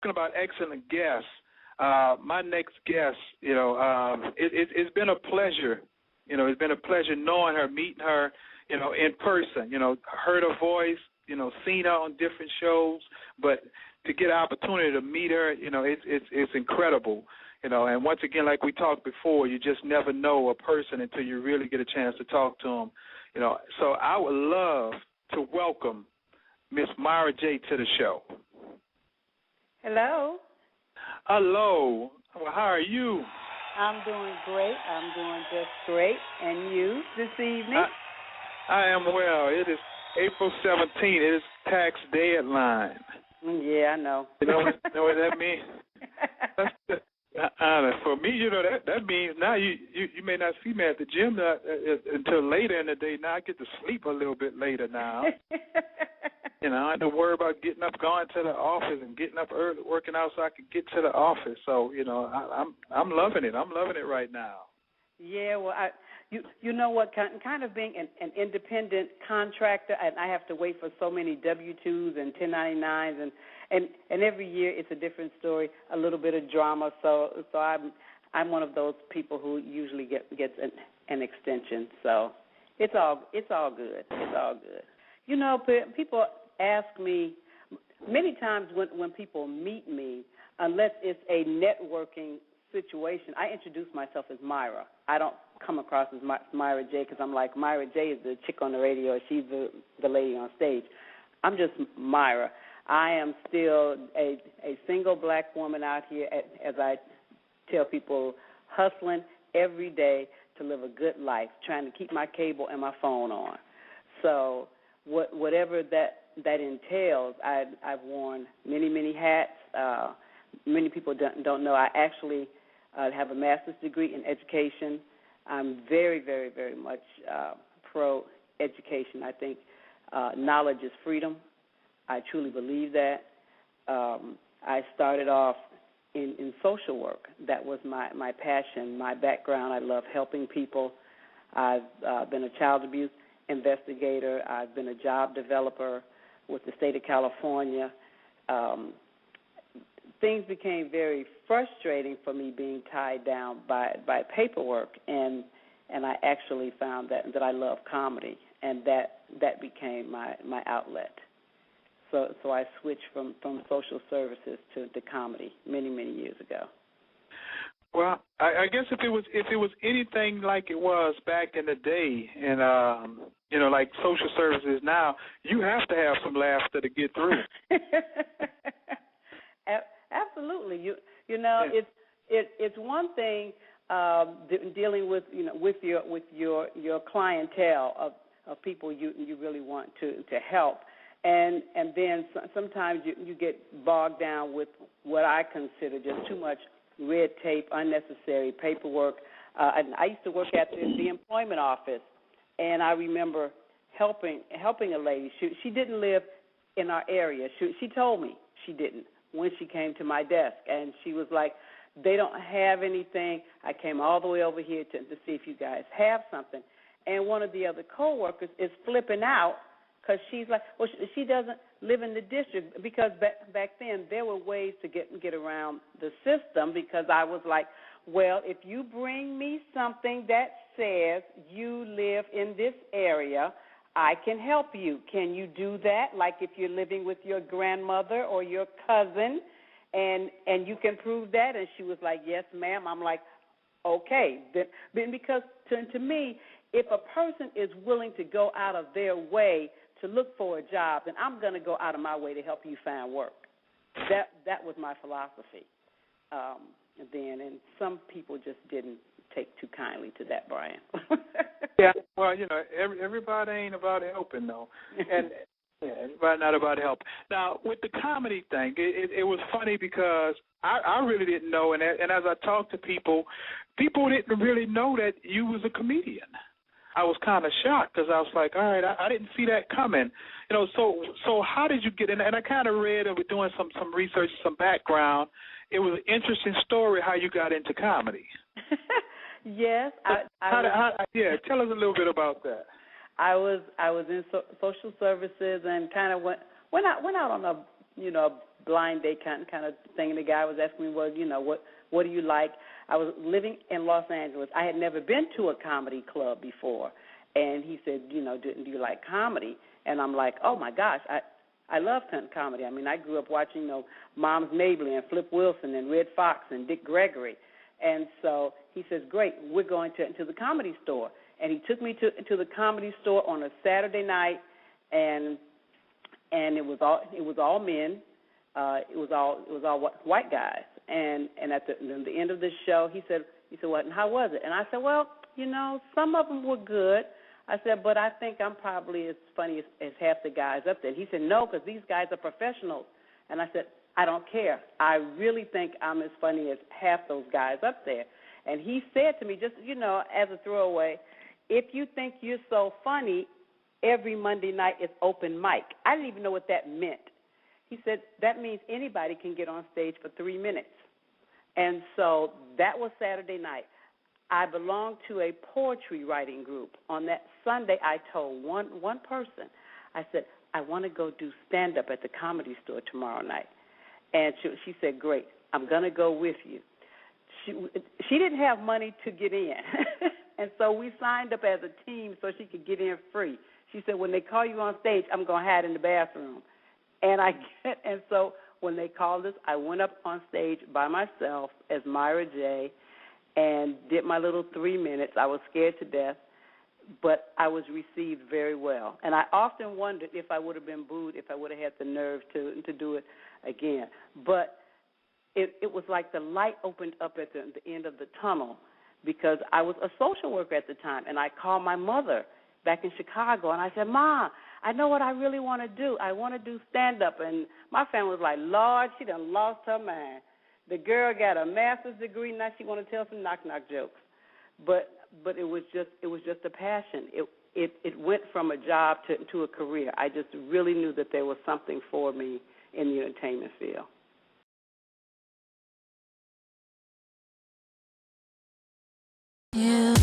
talking about excellent guests, my next guest, it's been a pleasure. It's been a pleasure knowing her, meeting her, in person. Heard her voice, seen her on different shows, but to get an opportunity to meet her, it's incredible. And once again, like we talked before, you just never know a person until you really get a chance to talk to them. So I would love to welcome Miss Myra J to the show. Hello. Hello. Well, how are you? I'm doing great. I'm doing just great. And you this evening? I am well. It is April 17th. It is tax deadline. Yeah, I know. You know what that means? For me, that means now you may not see me at the gym until later in the day. Now I get to sleep a little bit later now. I have to worry about getting up, going to the office, and getting up early, working out so I can get to the office. So, I'm loving it. I'm loving it right now. Yeah, well, you know what, kind of being an independent contractor, and I have to wait for so many W-2s and 1099s, and every year it's a different story, a little bit of drama. So I'm one of those people who usually gets an extension. So it's all good. It's all good. People ask me many times when people meet me, unless it's a networking situation, I introduce myself as Myra. I don't come across as Myra J because I'm like, Myra J is the chick on the radio. She's the lady on stage. I'm just Myra. I am still a single black woman out here, as I tell people, hustling every day to live a good life, trying to keep my cable and my phone on. So whatever that entails, I've worn many hats. Many people don't know I actually have a master's degree in education. I'm very, very, very much pro-education. I think knowledge is freedom. I truly believe that. I started off in social work. That was my passion, my background. I love helping people. I've been a child abuse investigator. I've been a job developer with the state of California. Things became very frustrating for me being tied down by paperwork, and I actually found that I love comedy, and that became my outlet. So I switched from social services to comedy many years ago. Well, I guess if it was anything like it was back in the day, and like social services now, you have to have some laughter to get through. Absolutely. It's one thing dealing with with your clientele of people you really want to help, and then sometimes you get bogged down with what I consider just too much red tape, unnecessary paperwork. And I used to work at the employment office, and I remember helping a lady. She didn't live in our area. She told me she didn't when she came to my desk, and she was like, they don't have anything. I came all the way over here to see if you guys have something. And one of the other coworkers is flipping out because she's like, well, she doesn't live in the district, because back then there were ways to get around the system, because I was like, well, if you bring me something that says you live in this area, I can help you. Can you do that? Like if you're living with your grandmother or your cousin, and you can prove that? And she was like, yes, ma'am. I'm like, okay. Then because to me, if a person is willing to go out of their way to look for a job, then I'm going to go out of my way to help you find work. That was my philosophy then, and some people just didn't take too kindly to that, Brian. Yeah, well, everybody ain't about helping, though. And everybody not about help. Now, with the comedy thing, it was funny because I really didn't know, and as I talked to people didn't really know that you was a comedian. I was kind of shocked because I was like, all right, I didn't see that coming. So how did you get in? And I kind of read and was doing some research, some background. It was an interesting story how you got into comedy. Yes. Tell us a little bit about that. I was in social services and kind of went out on a blind date kind of thing. And the guy was asking me, well, what do you like? I was living in Los Angeles. I had never been to a comedy club before. And he said, do you like comedy? And I'm like, oh, my gosh, I love comedy. I mean, I grew up watching, Moms Mabley and Flip Wilson and Red Fox and Dick Gregory. And so he says, great, we're going to the Comedy Store. And he took me to the Comedy Store on a Saturday night, and it was all men. It was all white guys. And at the end of the show, he said, well, and how was it? And I said, well, some of them were good. I said, but I think I'm probably as funny as half the guys up there. He said, no, because these guys are professionals. And I said, I don't care. I really think I'm as funny as half those guys up there. And he said to me, just, as a throwaway, if you think you're so funny, every Monday night is open mic. I didn't even know what that meant. He said, that means anybody can get on stage for 3 minutes. And so that was Saturday night. I belonged to a poetry writing group. On that Sunday, I told one person, I said, I want to go do stand-up at the Comedy Store tomorrow night. And she said, great, I'm going to go with you. She didn't have money to get in, and so we signed up as a team so she could get in free. She said, when they call you on stage, I'm going to hide in the bathroom. And so when they called us, I went up on stage by myself as Myra J., and did my little 3 minutes. I was scared to death, but I was received very well. And I often wondered if I would have been booed, if I would have had the nerve to do it again. But it was like the light opened up at the end of the tunnel, because I was a social worker at the time, and I called my mother back in Chicago, and I said, Ma, I know what I really want to do. I want to do stand-up. And my family was like, Lord, she done lost her mind. The girl got a master's degree, now she want to tell some knock-knock jokes. But it was just a passion. It went from a job to a career. I just really knew that there was something for me in the entertainment field. You